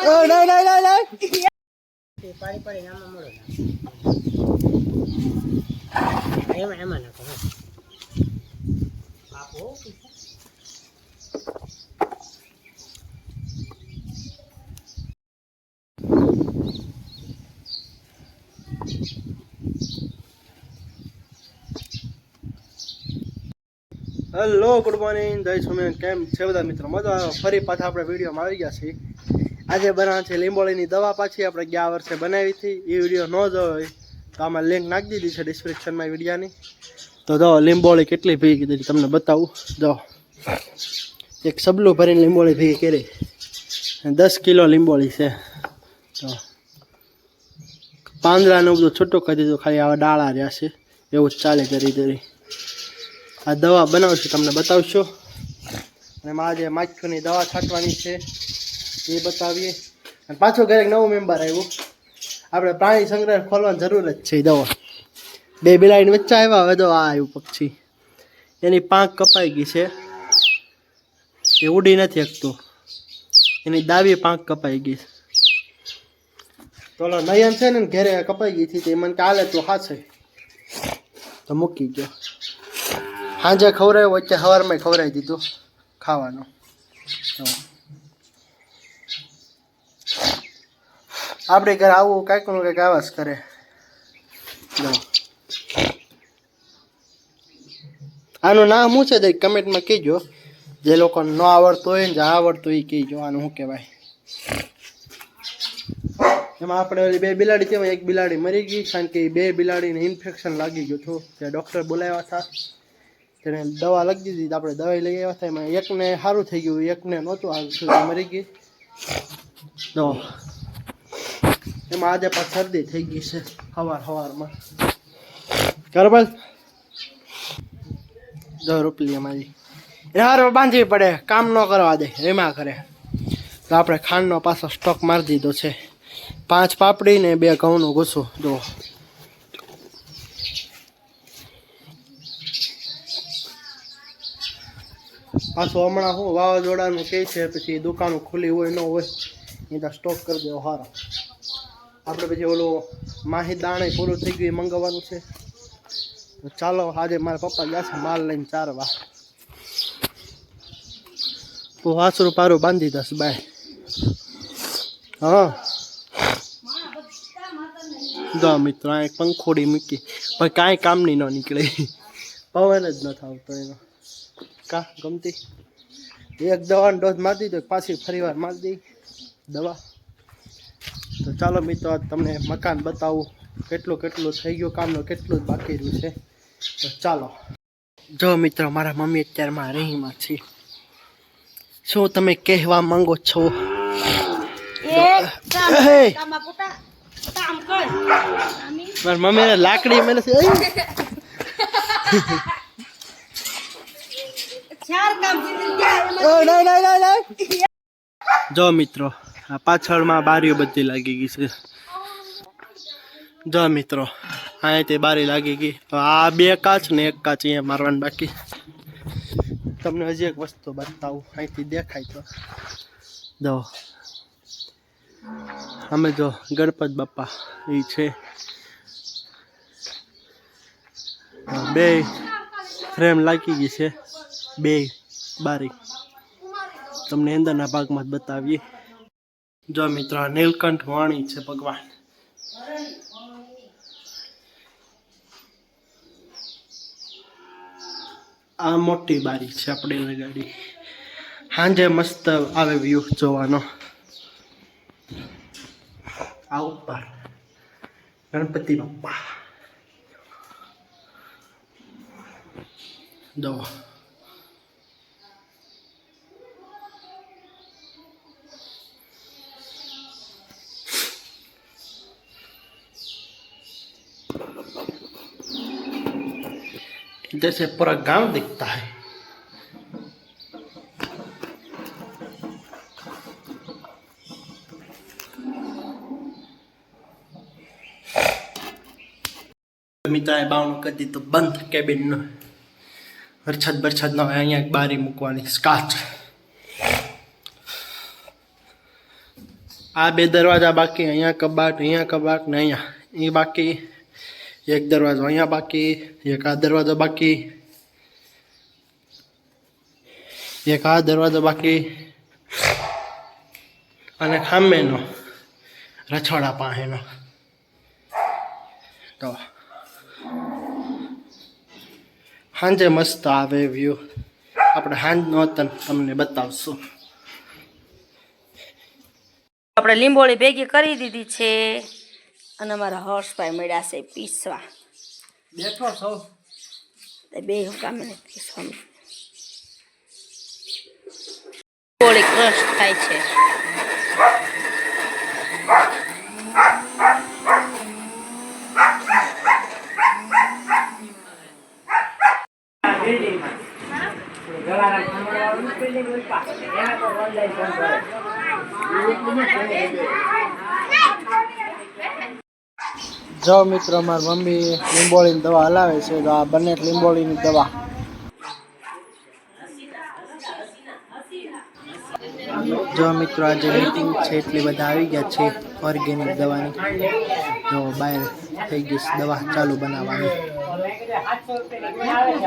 નહીં નહીં નહીં નહીં પાડી પાડી આમાં મળો એમાં એમાં નાખો આપો હેલો ગુડ મોર્નિંગ જય સ્વામિનારાયણ. કેમ છે બધા મિત્રો? મજા આવે? ફરી પાછા આપણે વિડીયોમાં આવી ગયા છીએ. આજે બનાવે છે લીંબોળીની દવા. પાછી આપણે ગયા વર્ષે બનાવી હતી. એ વિડીયો ન જોયો હોય તો આમાં લિંક નાખી દીધી છે ડિસ્ક્રિપ્શનમાં વિડીયાની. તો જો લીંબોળી કેટલી ભેગી કરી તમને બતાવું. જો એક સબલું ભરીને લીંબોળી ભેગી કરી, 10 કિલો લીંબોળી છે. તો પાંદડાનું બધું છૂટું કરી દીધું, ખાલી આવા ડાળા રહ્યા છે. એવું જ ચાલે કરી ધરી. આ દવા બનાવશું, તમને બતાવશો. અને એમાં આજે માખીની દવા છાંટવાની છે એ બતાવીએ. અને પાછું ઘરે નવું મેમ્બર આવ્યું. આપણે પ્રાણી સંગ્રહ ખોલવાની જરૂર જ છે. દવા 2 બિલાડીની વચ્ચે આવ્યા. હવે તો આ આવ્યું પક્ષી, એની પાંખ કપાઈ ગઈ છે, એ ઉડી નથી શકતું. એની દાવી પાંખ કપાઈ ગઈ. તો નયન છે ને ઘરે કપાઈ ગઈ હતી, તે મને કાલે તો હાથે તો મૂકી ગયો. સાંજે ખવડાવ્યો, વચ્ચે સવારમાં ખવડાવી દીધું ખાવાનું. આપણે ઘરે આવું કાંઈક નું કંઈક આવાજ કરે. આનું નામ શું છે તે કમેન્ટમાં કહેજો. જે લોકોને ન આવડતું હોય ને જે આવડતું હોય એ કહેજો. આનું શું કહેવાય? એમાં આપણે ઓલી 2 બિલાડી છે, એક બિલાડી મરી ગઈ કારણ કે 2 બિલાડીને ઇન્ફેક્શન લાગી ગયું હતું. ત્યાં ડૉક્ટર બોલાવ્યા હતા, તેને દવા લખી દીધી. આપણે દવાઈ લઈ આવ્યા હતા. એમાં એકને સારું થઈ ગયું, એકને નહોતું સારું, મરી ગઈ. તો એમાં આજે પાછી શરદી થઈ ગઈ છે સવારમાં. બરાબર. જો રોપલી અમારી હાર બાંધવી પડે, કામ ન કરવા દે, એમાં કરે. તો આપણે ખાંડનો પાછો સ્ટોક મારી દીધો છે. 5 પાપડી ને 2 ઘઉંનું ઘૂસું. જો પાછું હમણાં શું વાવાઝોડાનું કહે છે, પછી દુકાનો ખુલ્લી હોય ન હોય એ તો સ્ટોક કરી દેવો સારો. આપણે પછી ઓલું માહી દાણે પૂરું થઈ ગયું, એ મંગાવવાનું છે. તો ચાલો, આજે મારા પપ્પા ગયા છે માલ લઈને ચારવા. તો વાસરું પારું બાંધી દસ બાય. હા જો મિત્રો, આ એક પંખોડી મૂકી પણ કાંઈ કામની ન નીકળે, પવન જ ન આવતો એનો. કા ગમતી એક દવાનો ડોઝ મારી દીધો, પાછી ફરી વાર મારી દઈ દવા. તો ચાલો મિત્રો, તમને મકાન બતાવું કેટલું કેટલું થઈ ગયું કામનું, કેટલું જ બાકી રહ્યું છે. તો ચાલો. જો મિત્રો, મારા મમ્મી અત્યારમાં રહીમાં છે. શું તમે કહેવા માંગો છો? મારી મમ્મીને લાકડી મને જો મિત્રો, આ પાછળમાં બારીઓ બધી લાગી ગઈ છે. જો મિત્રો, અહીંથી બારી લાગી ગઈ. આ 2 કાચ ને 1 કાચ અહીંયા મારવાનું બાકી. તમને હજી એક વસ્તુ બતાવું, અહીંથી દેખાય તો જો અમે જો ગણપત બાપા એ છે. 2 ફ્રેમ લાગી ગઈ છે, 2 બારી. તમને અંદરના ભાગમાં જ બતાવીએ. જો મિત્રો, નીલકંઠ વાણી છે ભગવાન. આ મોટી બારી છે આપણે લગાડી. સાંજે મસ્ત આવે વ્યૂ જોવાનો. આ ઉપર ગણપતિ બાપા જો. इधर से पूरा गांव दिखता है. મિત્રાએ બાવણું કરી દીધું બંધ કેબિનનું. વરસાદ ન હોય, અહીંયા બારી મૂકવાની કાચ. આ બે દરવાજા બાકી, અહીંયા કબાટ ને અહીંયા એ બાકી, એક દરવાજો અહીંયા બાકી, એક આ દરવાજો બાકી, એક આ દરવાજો બાકી, અને ખામેનો રછોડા પાસેનો. તો સાંજે મસ્ત આવે વ્યૂ. આપણે સાંજનો તમને બતાવશું. આપણે લીંબોળી ભેગી કરી દીધી છે અને અમારા હર્ષભાઈ મળ્યા છે પીસવા. બેઠો સૌ બે કામે નથી પીસવા. લીંબોળી ક્રશ થાય છે. જો મિત્રો, મારી મમ્મી લીંબોળીની દવા હલાવે છે. તો આ બંને લીંબોળીની દવા. જો મિત્રો, આજે મીટિંગ છે એટલે બધા આવી ગયા છે ઓર્ગેનિક દવાની. જો બહાર થઈ ગઈ દવા ચાલુ બનાવવાની.